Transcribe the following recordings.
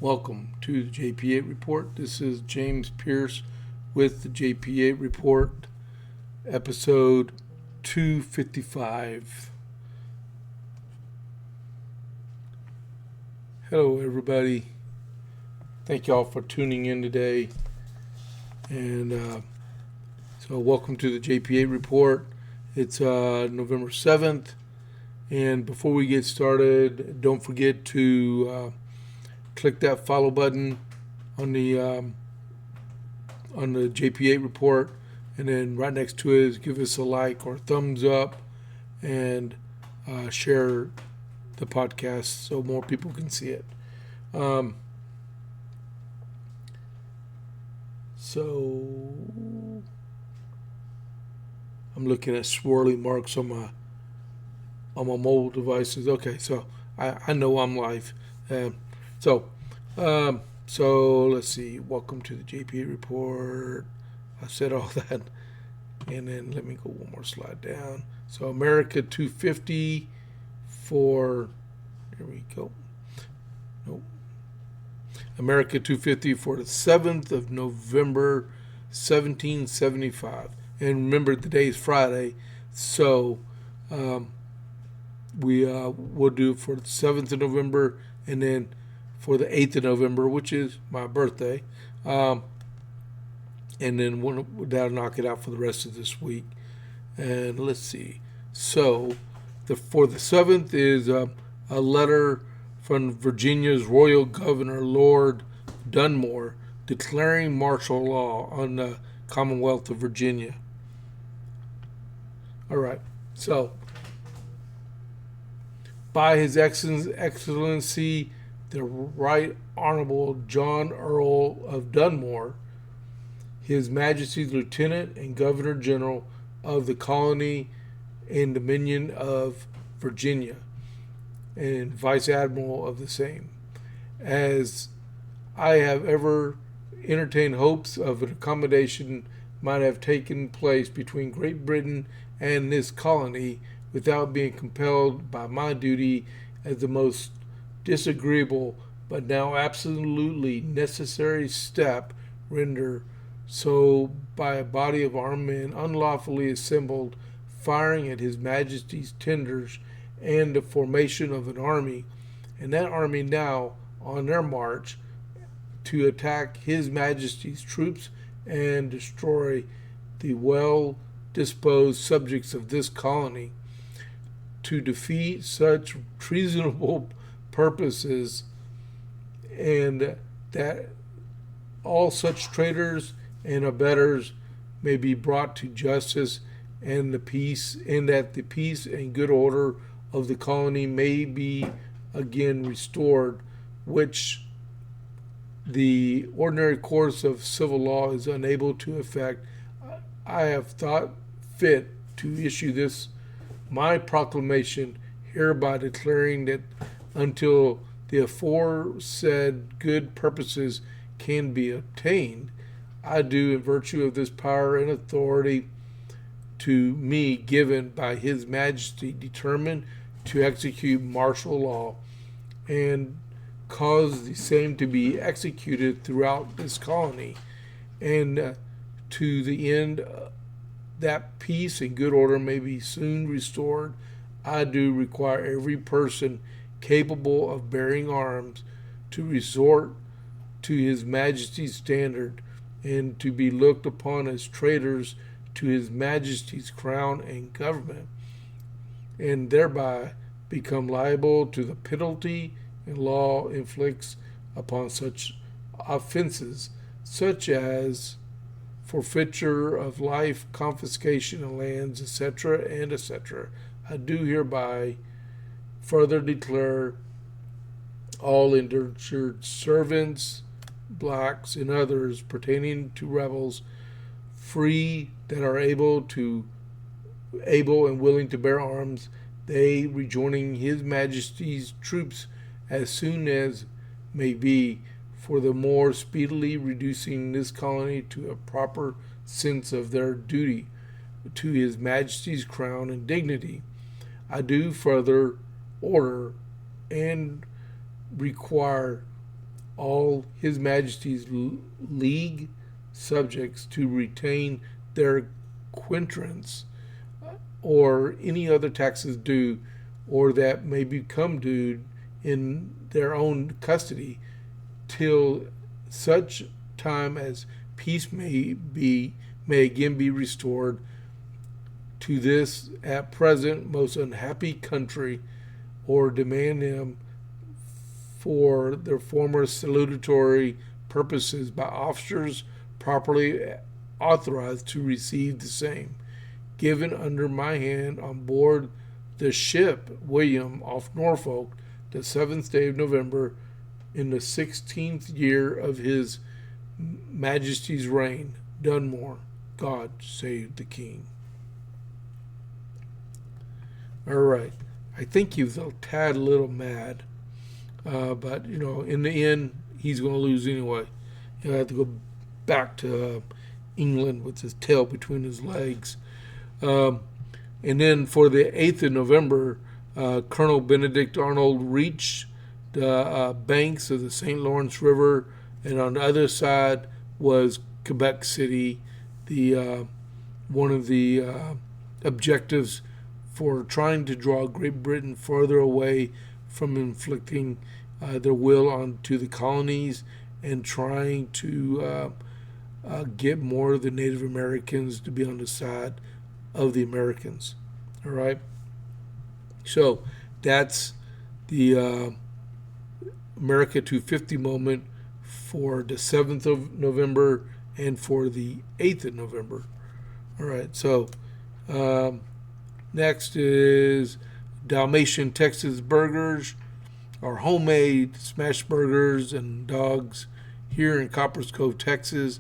Welcome to the JP8 Report. This is James Pierce with the JP8 Report, episode 255. Hello, everybody. Thank y'all for tuning in today. And so welcome to the JP8 Report. It's November 7th. And before we get started, don't forget to click that follow button on the JP8 report, and then right next to it is give us a like or a thumbs up, and share the podcast so more people can see it. So I'm looking at swirly marks on my mobile devices. Okay, so I know I'm live. So let's see. Welcome to the JP report. I said all that, and then let me go one more slide down. So America 250 for. Here we go. Nope. America 250 for the 7th of November, 1775. And remember, the day is Friday, so we'll do it for the 7th of November, and then for the 8th of November, which is my birthday. And then that'll knock it out for the rest of this week. And let's see. So for the 7th is a letter from Virginia's Royal Governor, Lord Dunmore, declaring martial law on the Commonwealth of Virginia. All right. So by His Excellency, the Right Honorable John Earl of Dunmore, His Majesty's Lieutenant and Governor General of the Colony and Dominion of Virginia, and Vice Admiral of the same, as I have ever entertained hopes of an accommodation might have taken place between Great Britain and this colony without being compelled by my duty as the most disagreeable but now absolutely necessary step rendered so by a body of armed men unlawfully assembled, firing at His Majesty's tenders, and the formation of an army, and that army now on their march to attack His Majesty's troops and destroy the well-disposed subjects of this colony. To defeat such treasonable purposes, and that all such traitors and abettors may be brought to justice, and that the peace and good order of the colony may be again restored, which the ordinary course of civil law is unable to effect. I have thought fit to issue this my proclamation, hereby declaring that until the aforesaid good purposes can be obtained, I do, in virtue of this power and authority to me given by His Majesty, determine to execute martial law and cause the same to be executed throughout this colony, and to the end that peace and good order may be soon restored, I do require every person capable of bearing arms to resort to His Majesty's standard, and to be looked upon as traitors to His Majesty's crown and government, and thereby become liable to the penalty and law inflicts upon such offenses, such as forfeiture of life, confiscation of lands, etc., and etc. I do hereby further declare all indentured servants, blacks, and others pertaining to rebels free that are able and willing to bear arms, they rejoining His Majesty's troops as soon as may be, for the more speedily reducing this colony to a proper sense of their duty to His Majesty's crown and dignity. I do further order and require all His Majesty's league subjects to retain their quintrents or any other taxes due or that may become due in their own custody till such time as peace may again be restored to this at present most unhappy country, or demand them for their former salutatory purposes by officers properly authorized to receive the same, given under my hand on board the ship William off Norfolk, the 7th day of November, in the 16th year of His Majesty's reign, Dunmore. God save the King. All right. I think he was a tad little mad. But, in the end, he's going to lose anyway. He'll have to go back to England with his tail between his legs. And then for the 8th of November, Colonel Benedict Arnold reached the banks of the St. Lawrence River, and on the other side was Quebec City, the one of the objectives for trying to draw Great Britain further away from inflicting their will onto the colonies and trying to get more of the Native Americans to be on the side of the Americans. All right. So that's the America 250 moment for the 7th of November and for the 8th of November. All right. So next is Dalmatian Texas Burgers, our homemade smash burgers and dogs here in Coppers Cove, Texas.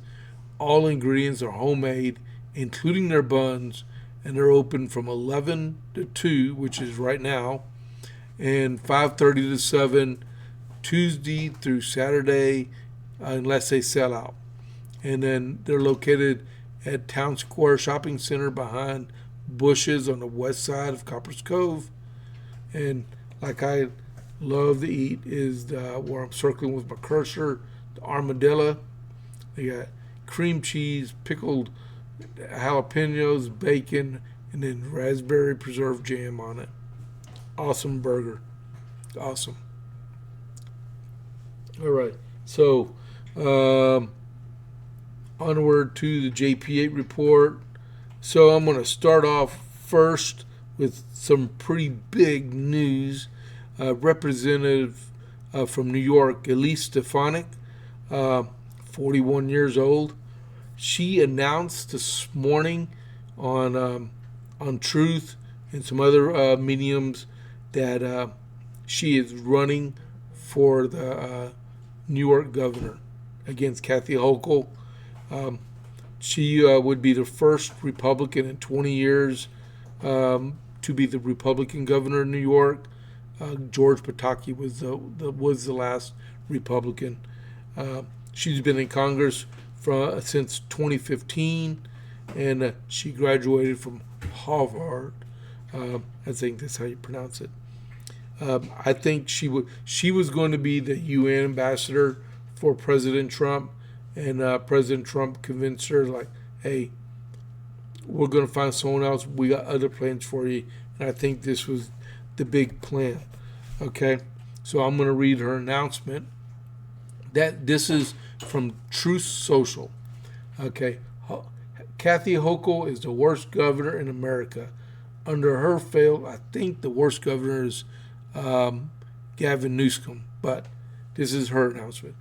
All ingredients are homemade, including their buns, and they're open from 11 to 2, which is right now, and 5:30 to 7, Tuesday through Saturday, unless they sell out. And then they're located at Town Square Shopping Center behind Bushes on the west side of Coppers Cove. And like I love to eat is where I'm circling with my cursor, the armadillo. They got cream cheese, pickled jalapenos, bacon, and then raspberry preserved jam on it. Awesome burger. Awesome. All right. So onward to the JP8 report. So I'm going to start off first with some pretty big news. Representative from New York, Elise Stefanik, 41 years old. She announced this morning on Truth and some other mediums that she is running for the New York governor against Kathy Hochul. She would be the first Republican in 20 years to be the Republican governor of New York. George Pataki was the last Republican. She's been in Congress since 2015, and she graduated from Harvard. I think that's how you pronounce it. I think she was going to be the UN ambassador for President Trump, and President Trump convinced her, like, hey, we're going to find someone else. We got other plans for you. And I think this was the big plan. Okay, so I'm going to read her announcement. This is from Truth Social. Okay, Kathy Hochul is the worst governor in America. Under her failed, I think the worst governor is Gavin Newsom, but this is her announcement.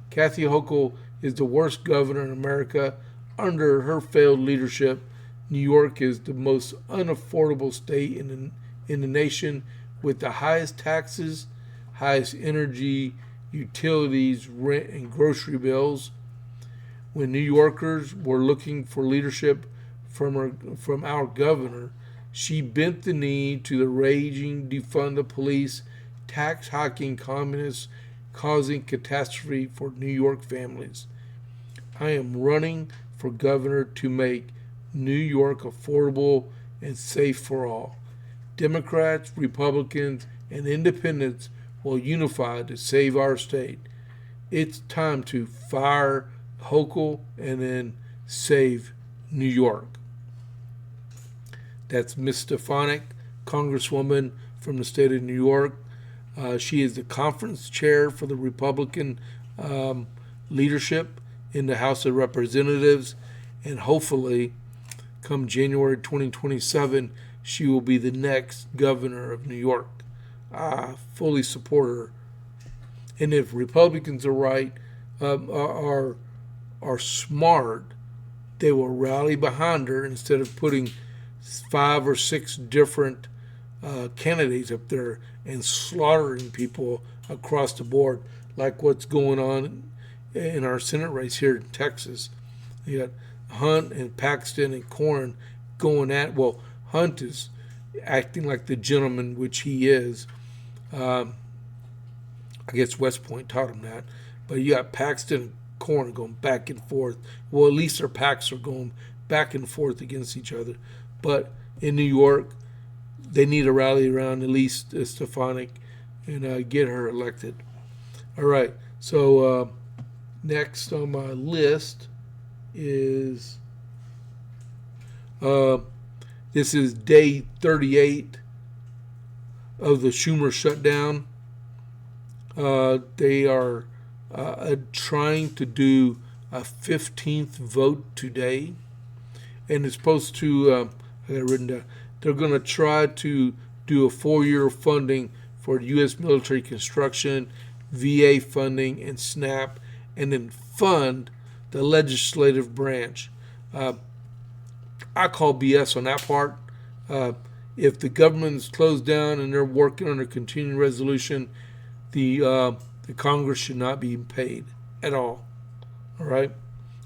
Kathy Hochul is the worst governor in America. Under her failed leadership, New York is the most unaffordable state in the nation, with the highest taxes, highest energy, utilities, rent, and grocery bills. When New Yorkers were looking for leadership from our governor, she bent the knee to the raging defund the police, tax-hiking communists, causing catastrophe for New York families. I am running for governor to make New York affordable and safe for all. Democrats, Republicans, and independents will unify to save our state. It's time to fire Hochul and then save New York. That's Miss Stefanik, Congresswoman from the state of New York. She is the conference chair for the Republican leadership in the House of Representatives, and hopefully, come January 2027, she will be the next governor of New York. I fully support her. And if Republicans are right, are smart, they will rally behind her instead of putting 5 or 6 different candidates up there and slaughtering people across the board, like what's going on in our Senate race here in Texas. You got Hunt and Paxton and Cornyn going at, well, Hunt is acting like the gentleman, which he is. I guess West Point taught him that. But you got Paxton and Cornyn going back and forth. Well, at least their packs are going back and forth against each other. But in New York, they need to rally around at least Stefanik and get her elected. All right. So next on my list is this is day 38 of the Schumer shutdown. They are trying to do a 15th vote today, and it's supposed to, I got it written down, they're going to try to do a 4-year funding for U.S. military construction, VA funding, and SNAP, and then fund the legislative branch. I call BS on that part. If the government's closed down and they're working on a continuing resolution, the Congress should not be paid at all. All right?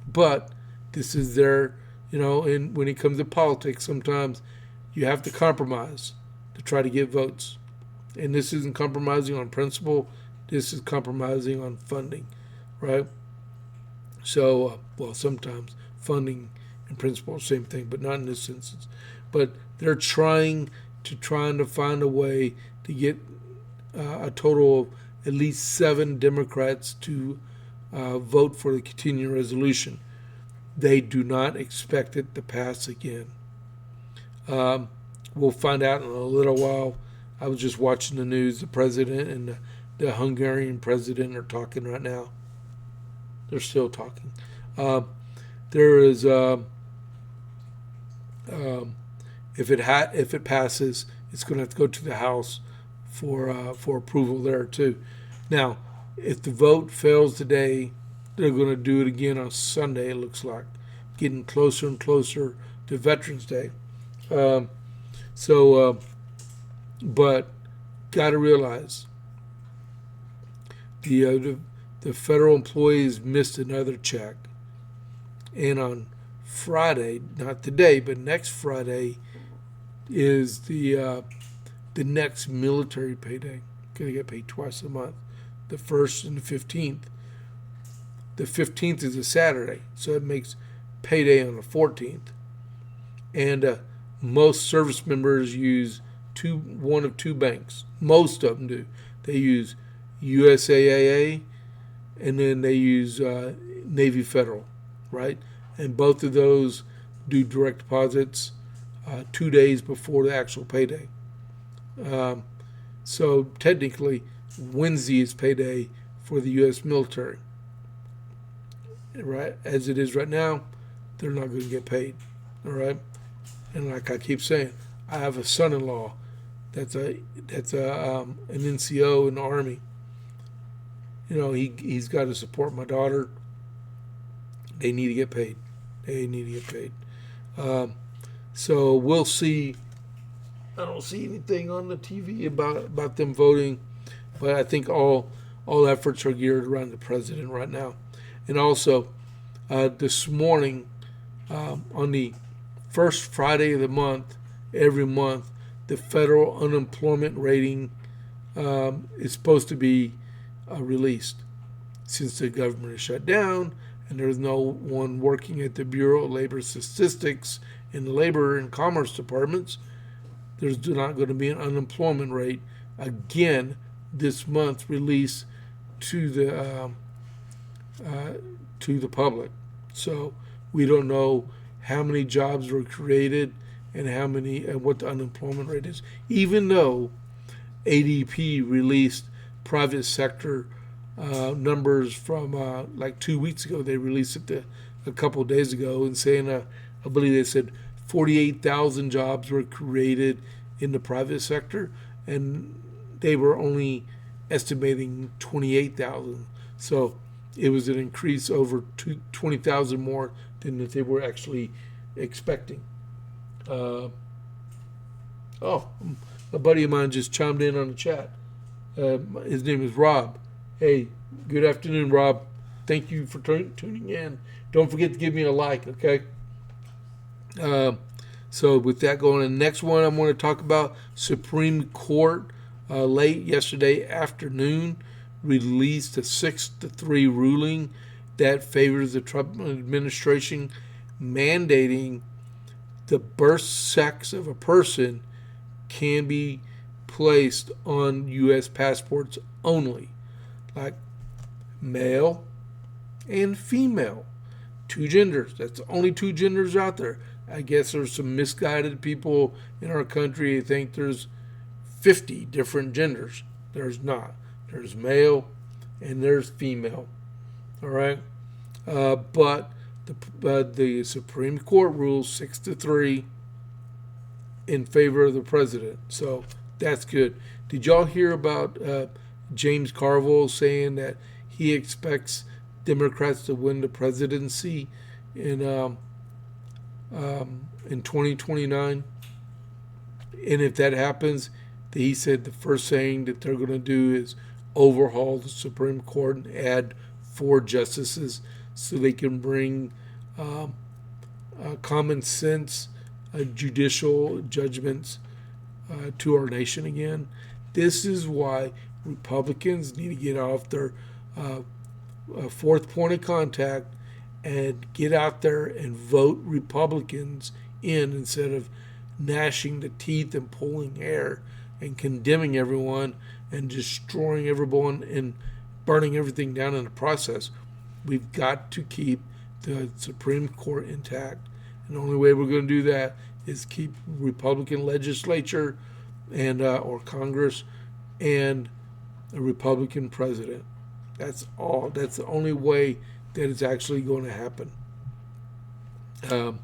But this is their, and when it comes to politics, sometimes you have to compromise to try to get votes. And this isn't compromising on principle. This is compromising on funding, right? So, well, sometimes funding and principle are the same thing, but not in this instance. But they're trying to find a way to get a total of at least 7 Democrats to vote for the continuing resolution. They do not expect it to pass again. We'll find out in a little while. I was just watching the news. The president and the Hungarian president are talking right now. They're still talking. There is, if it passes, it's going to have to go to the House for approval there too. Now, if the vote fails today, they're going to do it again on Sunday. It looks like getting closer and closer to Veterans Day. But got to realize the federal employees missed another check, and on Friday, not today, but next Friday, is the next military payday. Going to get paid twice a month, the 1st and the 15th. The 15th is a Saturday, so it makes payday on the 14th. And most service members use one of 2 banks. Most of them do. They use USAA, and then they use Navy Federal, right? And both of those do direct deposits 2 days before the actual payday. So technically, Wednesday is payday for the U.S. military. Right, as it is right now, they're not going to get paid. All right, and like I keep saying, I have a son-in-law that's an NCO in the Army. He's got to support my daughter. They need to get paid. So we'll see. I don't see anything on the TV about them voting, but I think all efforts are geared around the president right now. And also, this morning, on the first Friday of the month, every month, the federal unemployment rating is supposed to be released. Since the government is shut down and there's no one working at the Bureau of Labor Statistics in the Labor and Commerce departments, there's not going to be an unemployment rate again this month released to the to the public. So we don't know how many jobs were created and how many and what the unemployment rate is. Even though ADP released private sector numbers from like 2 weeks ago, they released it a couple of days ago, and saying I believe they said 48,000 jobs were created in the private sector, and they were only estimating 28,000. So it was an increase over 20,000 more than that they were actually expecting. A buddy of mine just chimed in on the chat. His name is Rob. Hey, good afternoon, Rob. Thank you for tuning in. Don't forget to give me a like, okay? So with that going on, the next one I'm going to talk about, Supreme Court late yesterday afternoon released a 6-3 ruling that favors the Trump administration, mandating the birth sex of a person can be placed on U.S. passports only, like male and female, two genders. That's the only two genders out there. I guess there's some misguided people in our country who think there's 50 different genders. There's not. There's male and there's female. All right, but the Supreme Court rules 6-3 in favor of the president. So that's good. Did y'all hear about James Carville saying that he expects Democrats to win the presidency in 2029? And if that happens, he said the first thing that they're going to do is overhaul the Supreme Court and add 4 justices so they can bring common sense judicial judgments to our nation again. This is why Republicans need to get off their fourth point of contact and get out there and vote Republicans in instead of gnashing the teeth and pulling hair and condemning everyone and destroying everyone and burning everything down in the process. We've got to keep the Supreme Court intact. And the only way we're going to do that is keep Republican legislature and or Congress and a Republican president. That's all. That's the only way that it's actually going to happen. And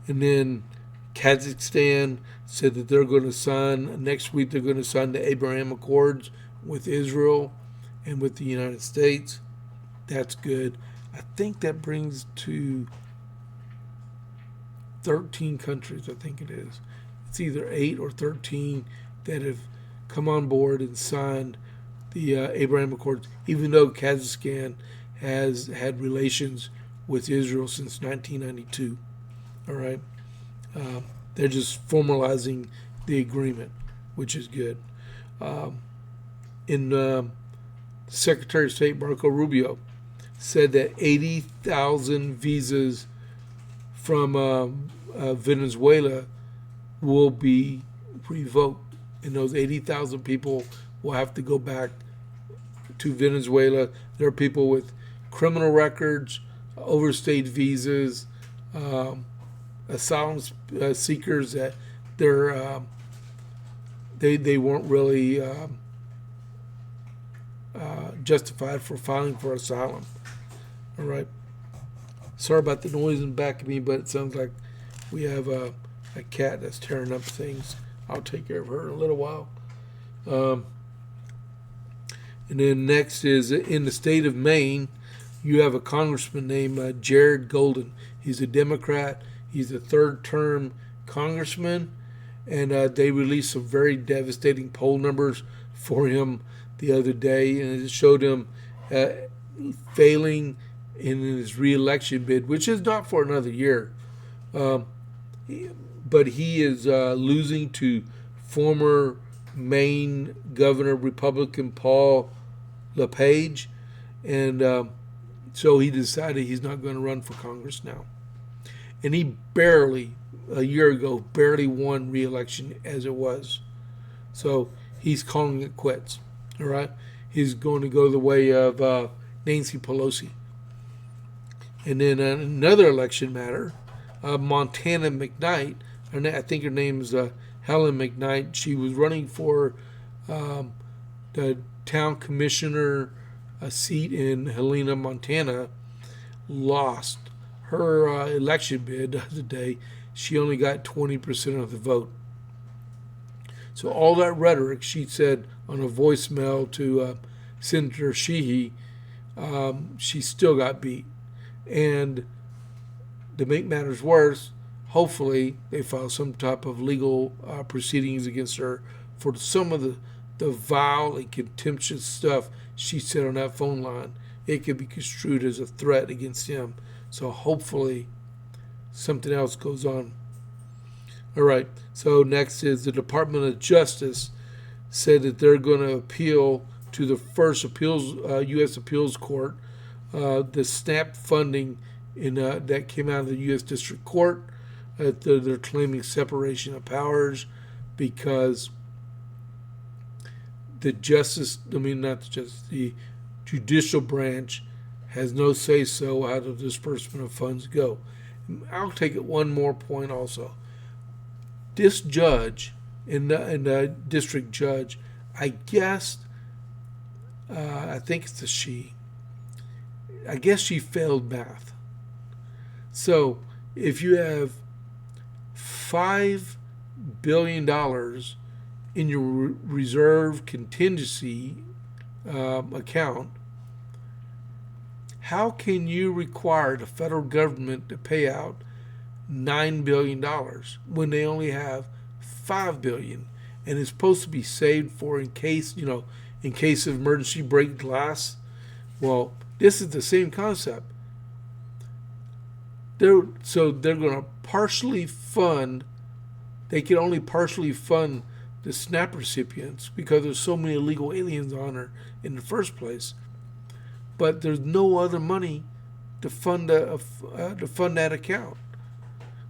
then Kazakhstan said that they're going to sign, next week they're going to sign the Abraham Accords with Israel and with the United States. That's good. I think that brings to 13 countries, I think it is. It's either 8 or 13 that have come on board and signed the Abraham Accords, even though Kazakhstan has had relations with Israel since 1992. All right. They're just formalizing the agreement, which is good. Secretary of State Marco Rubio said that 80,000 visas from Venezuela will be revoked, and those 80,000 people will have to go back to Venezuela. There are people with criminal records, overstayed visas, asylum seekers that they weren't really justified for filing for asylum. All right. Sorry about the noise in the back of me, but it sounds like we have a cat that's tearing up things. I'll take care of her in a little while. And then next is in the state of Maine, you have a congressman named Jared Golden. He's a Democrat. He's a third-term congressman, and they released some very devastating poll numbers for him the other day, and it showed him failing in his re-election bid, which is not for another year. But he is losing to former Maine Governor Republican Paul LePage, and so he decided he's not going to run for Congress now. And he a year ago, barely won re-election as it was. So he's calling it quits, all right? He's going to go the way of Nancy Pelosi. And then another election matter, Montana McKnight, I think her name's Helen McKnight. She was running for the town commissioner seat in Helena, Montana, lost her election bid the other day. She only got 20% of the vote. So all that rhetoric she said on a voicemail to Senator Sheehy, she still got beat. And to make matters worse, hopefully they file some type of legal proceedings against her for some of the vile and contemptuous stuff she said on that phone line. It could be construed as a threat against him. So hopefully something else goes on. All right, so next is the Department of Justice said that they're going to appeal to the first U.S. Appeals Court the SNAP funding that came out of the U.S. District Court. They're claiming separation of powers because the judicial branch has no say-so how the disbursement of funds go. I'll take it one more point also. This judge, and the district judge, I guess, I think it's a she. I guess she failed math. So if you have $5 billion in your reserve contingency account, how can you require the federal government to pay out $9 billion when they only have $5 billion and it's supposed to be saved for in case of emergency break glass? Well, this is the same concept. They're going to partially fund. They can only partially fund the SNAP recipients because there's so many illegal aliens on there in the first place. But there's no other money to fund that account.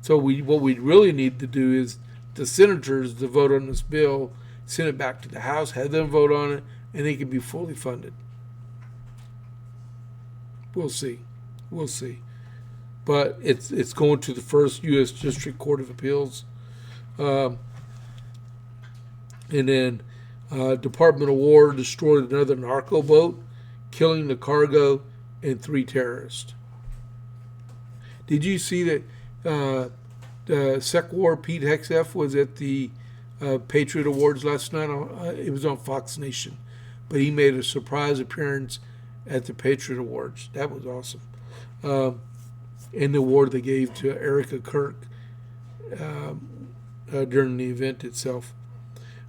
So what we really need to do is the senators to vote on this bill, send it back to the House, have them vote on it, and it can be fully funded. We'll see. But it's going to the first U.S. District Court of Appeals. And then Department of War destroyed another narco boat, killing the cargo and 3 terrorists. Did you see that the SecWar Pete Hegseth was at the Patriot Awards last night? It was on Fox Nation. But he made a surprise appearance at the Patriot Awards. That was awesome. And the award they gave to Erica Kirk during the event itself.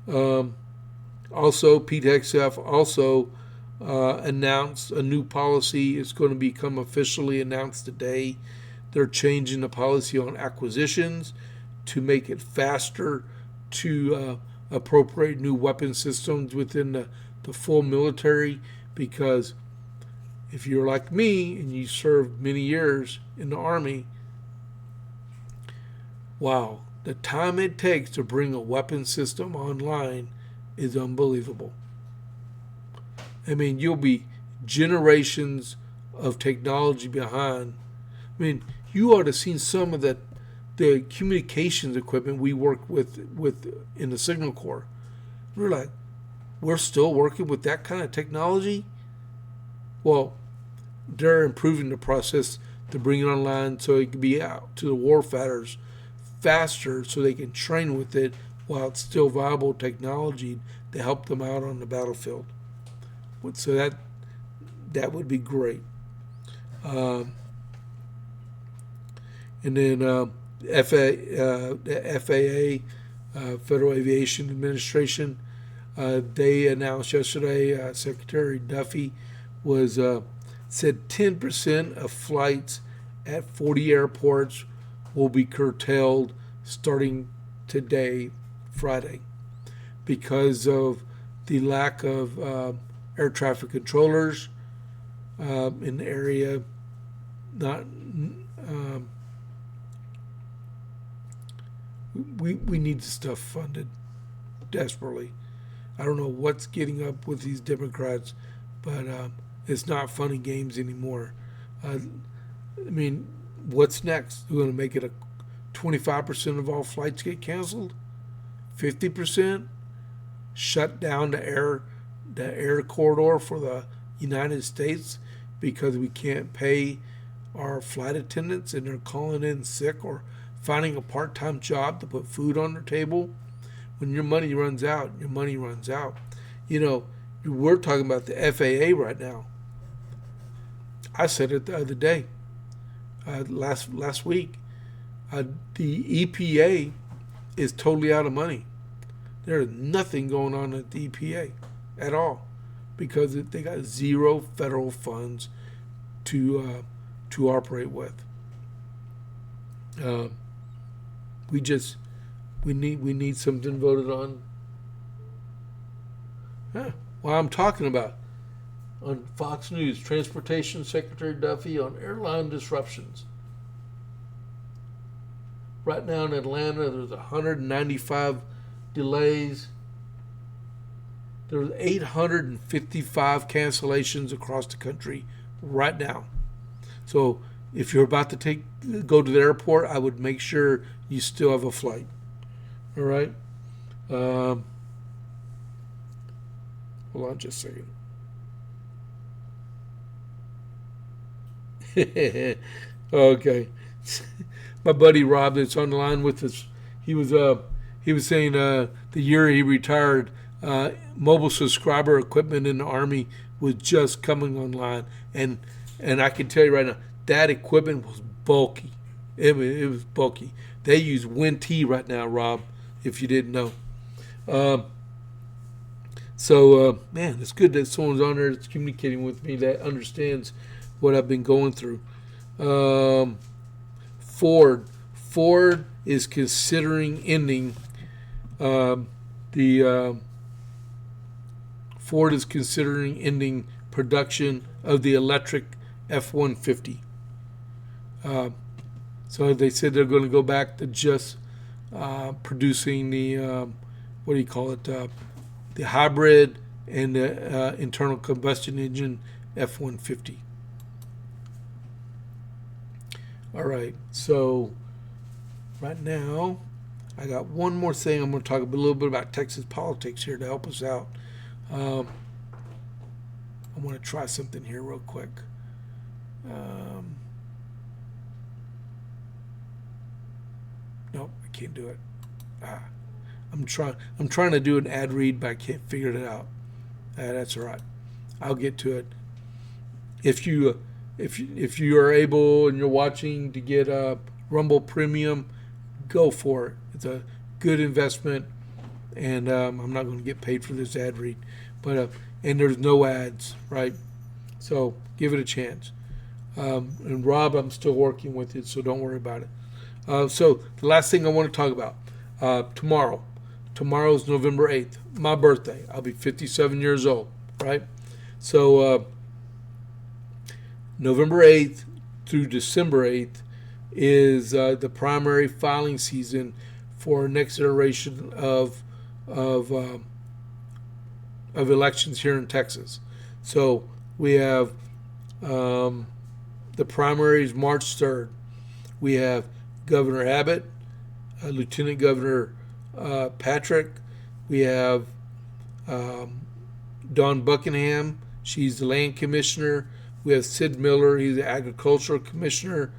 Also, Pete Hegseth also announced a new policy. It's going to become officially announced today. They're changing the policy on acquisitions to make it faster to appropriate new weapon systems within the full military, because if you're like me and you served many years in the Army, wow, the time it takes to bring a weapon system online is unbelievable. I mean, you'll be generations of technology behind. I mean, you ought to have seen some of the communications equipment we work with in the Signal Corps. We're like, we're still working with that kind of technology? Well, they're improving the process to bring it online so it can be out to the warfighters faster so they can train with it while it's still viable technology to help them out on the battlefield. So that would be great. And then the FAA, Federal Aviation Administration, they announced yesterday, Secretary Duffy said 10% of flights at 40 airports will be curtailed starting today, Friday, because of the lack of air traffic controllers in the area. We need the stuff funded desperately. I don't know what's getting up with these Democrats, but It's not fun and games anymore. I mean, what's next? We're going to make it a 25% of all flights get canceled? 50%? Shut down the air corridor for the United States because we can't pay our flight attendants and they're calling in sick or finding a part-time job to put food on their table? When your money runs out, your money runs out. You know, we're talking about the FAA right now. I said it the other day, last week. The EPA is totally out of money. There is nothing going on at the EPA at all because they got zero federal funds to operate with. We need something voted on. Well, I'm talking about on Fox News, Transportation Secretary Duffy on airline disruptions. Right now in Atlanta, there's 195 delays. There's 855 cancellations across the country right now. So if you're about to go to the airport, I would make sure you still have a flight. All right. Hold on just a second. Okay. My buddy Rob that's on the line with us, he was saying the year he retired, mobile subscriber equipment in the Army was just coming online, and I can tell you right now that equipment was bulky. It was bulky. They use WinT right now, Rob, if you didn't know. Man, it's good that someone's on there that's communicating with me that understands what I've been going through. Ford is considering ending Ford is considering ending production of the electric F-150. So they said they're going to go back to just producing the the hybrid and the internal combustion engine F-150. All right, so right now I got one more thing. I'm going to talk a little bit about Texas politics here to help us out. I want to try something here real quick. Nope, I can't do it. I'm trying to do an ad read, but I can't figure it out. That's all right. I'll get to it. If you are able and you're watching to get a Rumble Premium, go for it. It's a good investment, and I'm not going to get paid for this ad read, but and there's no ads, right? So give it a chance. And Rob, I'm still working with it, so don't worry about it. So the last thing I want to talk about, tomorrow's November 8th, my birthday. I'll be 57 years old, right? So November 8th through December 8th is the primary filing season for next iteration of elections here in Texas. So we have the primaries March 3rd. We have Governor Abbott, Lieutenant Governor Patrick. We have Dawn Buckingham. She's the land commissioner. We have Sid Miller. He's the agricultural commissioner.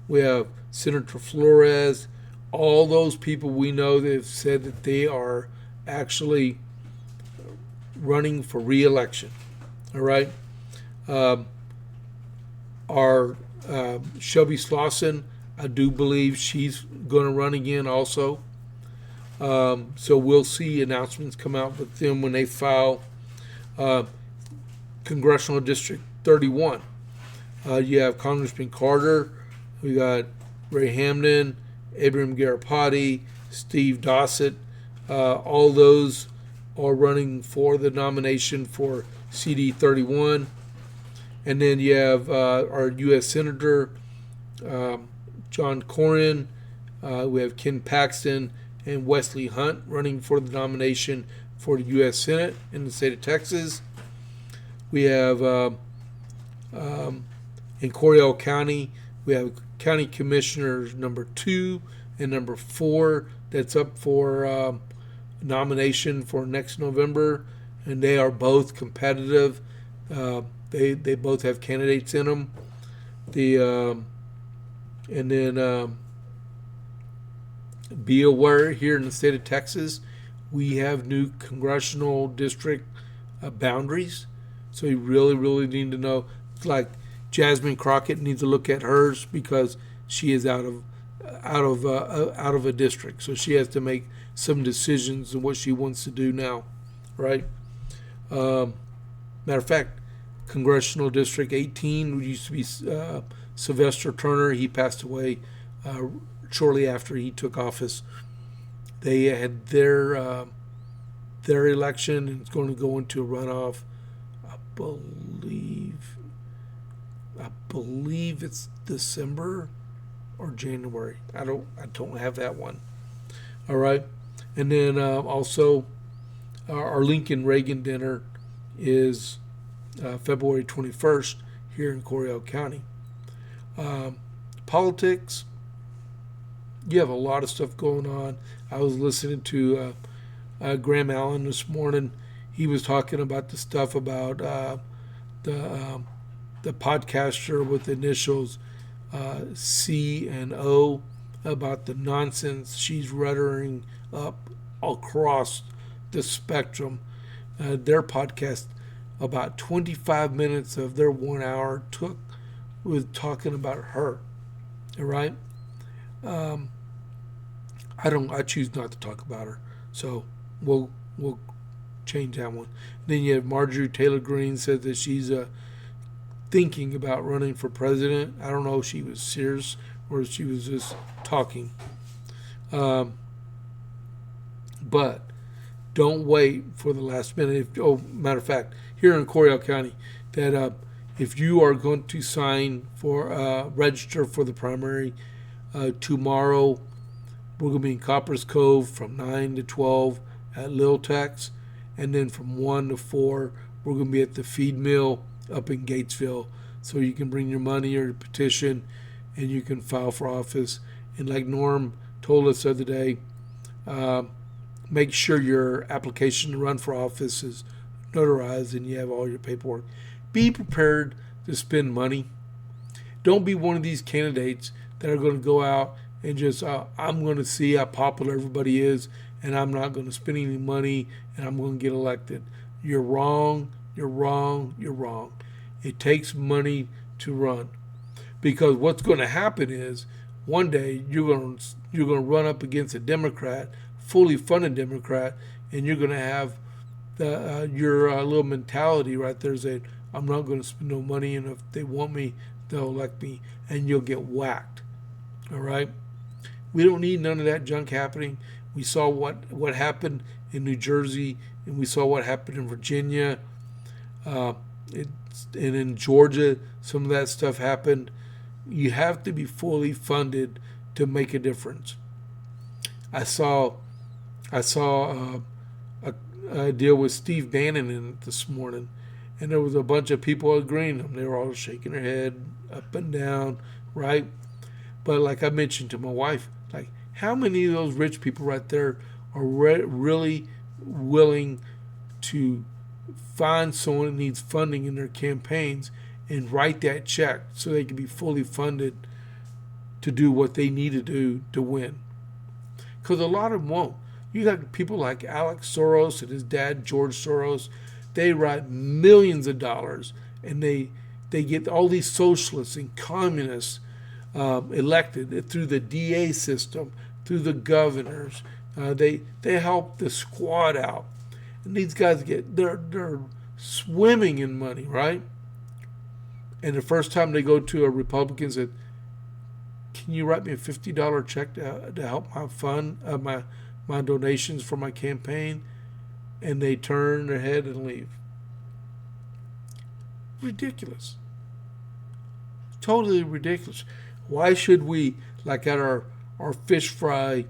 We have Senator Flores. All those people we know that have said that they are actually running for re-election. All right. Our Shelby Slauson, I do believe she's going to run again also. So we'll see announcements come out with them when they file Congressional District 31. You have Congressman Carter. We got Ray Hamden, Abraham Garapati, Steve Dossett. All those are running for the nomination for CD 31. And then you have our U.S. Senator, John Cornyn. We have Ken Paxton and Wesley Hunt running for the nomination for the U.S. Senate in the state of Texas. We have In Coryell County, we have County Commissioners number 2 and number 4 that's up for nomination for next November, and they are both competitive. They both have candidates in them. And then be aware, here in the state of Texas, we have new congressional district boundaries. So you really, really need to know. Like Jasmine Crockett needs to look at hers because she is out of a district. So she has to make some decisions on what she wants to do now, right? Matter of fact, Congressional District 18 used to be Sylvester Turner. He passed away shortly after he took office. They had their election, and it's going to go into a runoff. I believe it's December or January. I don't have that one. All right, and then also our Lincoln Reagan dinner is February 21st here in Coryell County. Politics, you have a lot of stuff going on. I was listening to Graham Allen this morning. He was talking about the stuff about the podcaster with the initials C and O, about the nonsense she's rhetoric up across the spectrum. Their podcast, about 25 minutes of their 1 hour took with talking about her. All right. I choose not to talk about her. So we'll change that one. Then you have Marjorie Taylor Greene said that she's thinking about running for president. I don't know if she was serious or if she was just talking. But don't wait for the last minute. Matter of fact, here in Coryell County, that if you are going to sign for register for the primary tomorrow, we're going to be in Coppers Cove from 9 to 12 at Lil Tex, and then from 1 to 4 we're going to be at the feed mill up in Gatesville. So you can bring your money or your petition, and you can file for office. And like Norm told us the other day, make sure your application to run for office is notarized and you have all your paperwork. Be prepared to spend money. Don't be one of these candidates that are going to go out and just, I'm going to see how popular everybody is, and I'm not going to spend any money, and I'm going to get elected. You're wrong. You're wrong. You're wrong. It takes money to run, because what's going to happen is one day you're going to run up against a Democrat, fully funded Democrat, and you're going to have your little mentality right there saying, I'm not going to spend no money, and if they want me, they'll elect me, and you'll get whacked. All right? We don't need none of that junk happening. We saw what happened in New Jersey, and we saw what happened in Virginia, and in Georgia, some of that stuff happened. You have to be fully funded to make a difference. I saw a deal with Steve Bannon in it this morning, and there was a bunch of people agreeing with him. They were all shaking their head up and down, right? But like I mentioned to my wife, like, how many of those rich people right there are really willing to find someone that needs funding in their campaigns and write that check so they can be fully funded to do what they need to do to win? Because a lot of them won't. You got people like Alex Soros and his dad, George Soros. They write millions of dollars, and they get all these socialists and communists elected through the DA system, through the governors. They help the squad out, and these guys they're swimming in money, right? And the first time they go to a Republican and said, "Can you write me a $50 check to help my fund my donations for my campaign?" And they turn their head and leave. Ridiculous. Totally ridiculous. Why should we, like at our fish fry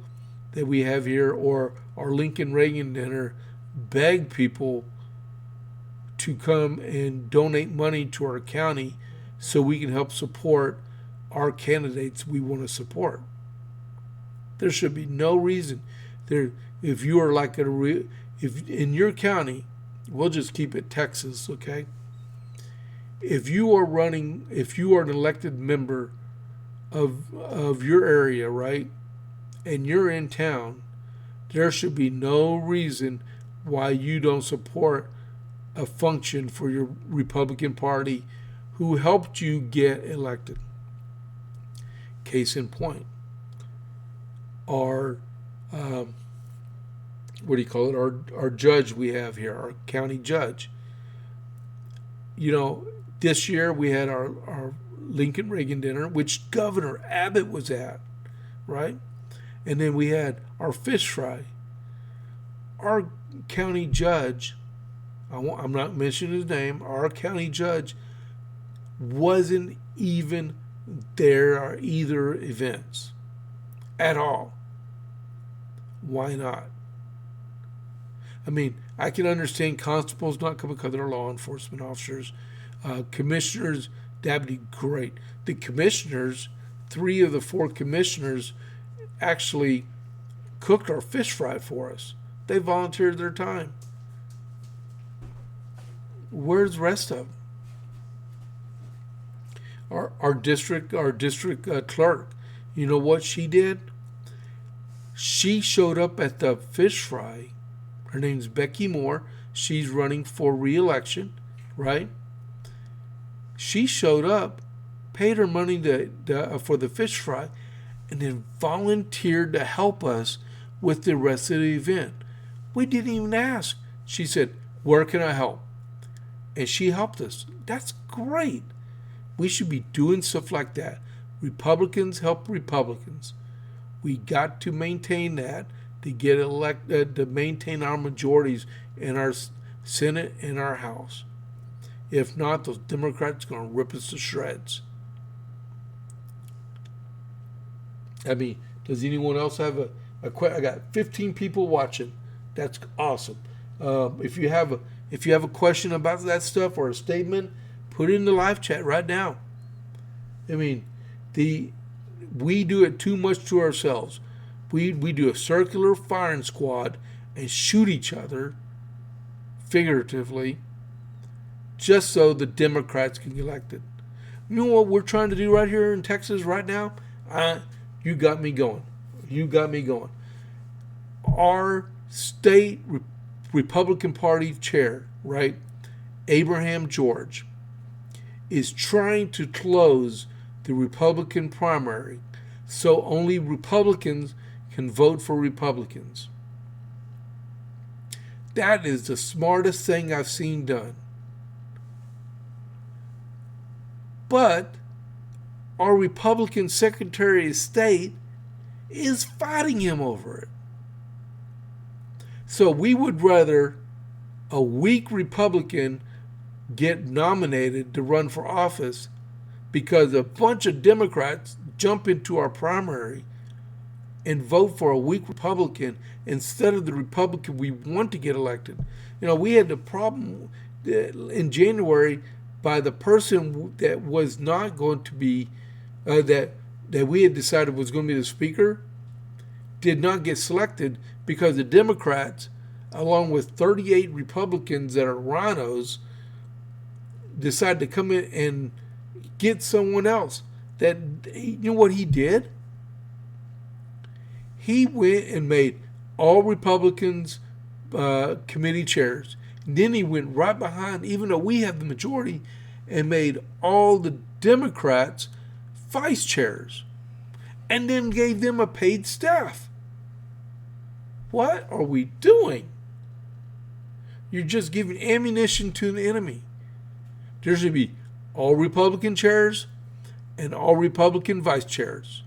that we have here, or our Lincoln Reagan dinner, beg people to come and donate money to our county so we can help support our candidates we want to support. There should be no reason there. If you are like if in your county, we'll just keep it Texas, okay? If you are an elected member of your area, right, and you're in town, there should be no reason why you don't support a function for your Republican Party who helped you get elected. Case in point, our our judge we have here, our county judge. This year we had our Lincoln Reagan dinner, which Governor Abbott was at, right? And then we had our fish fry. Our county judge, I'm not mentioning his name, our county judge wasn't even there at either events at all. Why not? I mean, I can understand constables not coming because they're law enforcement officers. Commissioners, that'd be great. The commissioners, 3 of the 4 commissioners actually cooked our fish fry for us. They volunteered their time. Where's the rest of them? Our district clerk, you know what she did? She showed up at the fish fry. Her name's Becky Moore. She's running for re-election, right? She showed up, paid her money for the fish fry, and then volunteered to help us with the rest of the event. We didn't even ask. She said, "Where can I help?" And she helped us. That's great. We should be doing stuff like that. Republicans help Republicans. We got to maintain that to get elected, to maintain our majorities in our Senate and our House. If not, those Democrats are going to rip us to shreds. I mean, does anyone else have a question? I got 15 people watching. That's awesome. If you have a question about that stuff or a statement, put it in the live chat right now. I mean, we do it too much to ourselves. We do a circular firing squad and shoot each other, figuratively, just so the Democrats can get elected. You know what we're trying to do right here in Texas right now? You got me going. You got me going. Our state Republican Party chair, right, Abraham George, is trying to close the Republican primary so only Republicans can vote for Republicans. That is the smartest thing I've seen done. But our Republican Secretary of State is fighting him over it. So we would rather a weak Republican get nominated to run for office because a bunch of Democrats jump into our primary and vote for a weak Republican instead of the Republican we want to get elected. We had the problem in January by the person that was not going to be, that we had decided was going to be the speaker, did not get selected because the Democrats, along with 38 Republicans that are rhinos, decided to come in and get someone else. That, you know what he did? He went and made all Republicans committee chairs. And then he went right behind, even though we have the majority, and made all the Democrats vice chairs. And then gave them a paid staff. What are we doing? You're just giving ammunition to the enemy. There should be all Republican chairs and all Republican vice chairs.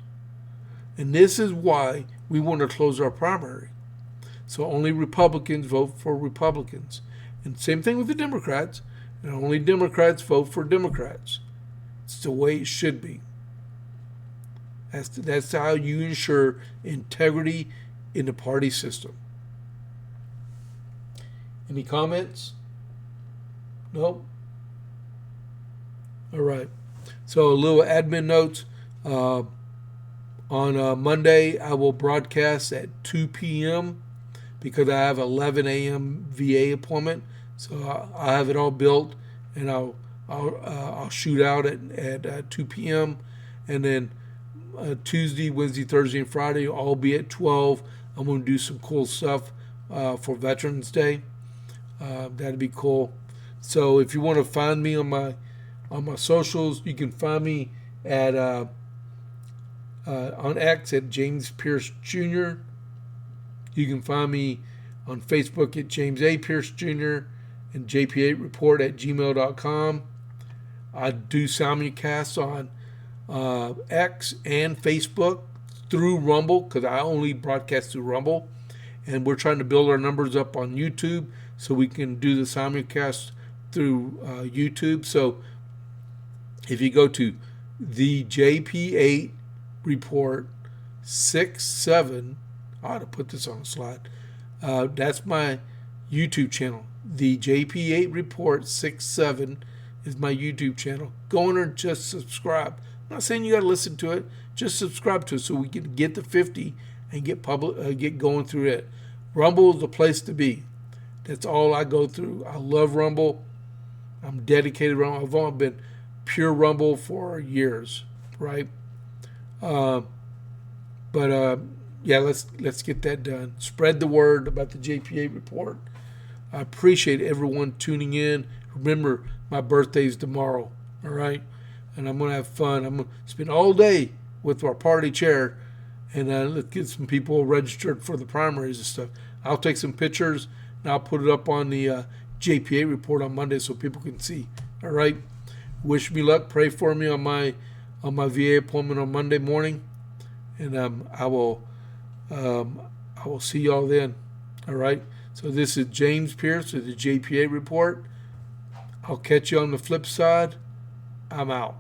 And this is why we want to close our primary. So only Republicans vote for Republicans. And same thing with the Democrats. And only Democrats vote for Democrats. It's the way it should be. That's how you ensure integrity in the party system. Any comments? Nope. All right. So a little admin notes. On Monday, I will broadcast at 2 p.m. because I have 11 a.m. VA appointment. So I have it all built, and I'll shoot out at 2 p.m. And then Tuesday, Wednesday, Thursday, and Friday will all be at 12. I'm going to do some cool stuff for Veterans Day. That'd be cool. So if you want to find me on my socials, you can find me at on X at James Pierce Jr. You can find me on Facebook at James A. Pierce Jr. and JP8 Report at gmail.com. I do simulcasts on X and Facebook through Rumble because I only broadcast through Rumble. And we're trying to build our numbers up on YouTube so we can do the simulcast through YouTube. So if you go to the JP8 Report 67, I ought to put this on a slide. That's my YouTube channel. The JP8 Report 67 is my YouTube channel. Go in there and just subscribe. I'm not saying you got to listen to it. Just subscribe to it so we can get to 50 and get going through it. Rumble is the place to be. That's all I go through. I love Rumble. I'm dedicated to Rumble. I've only been pure Rumble for years, right? Yeah, let's get that done. Spread the word about the JP8 Report. I appreciate everyone tuning in. Remember, my birthday's tomorrow, all right? And I'm going to have fun. I'm going to spend all day with our party chair, and let's get some people registered for the primaries and stuff. I'll take some pictures, and I'll put it up on the JP8 Report on Monday so people can see, all right? Wish me luck. Pray for me on my VA appointment on Monday morning, and I will see y'all then. All right. So this is James Pierce with the JP8 Report. I'll catch you on the flip side. I'm out.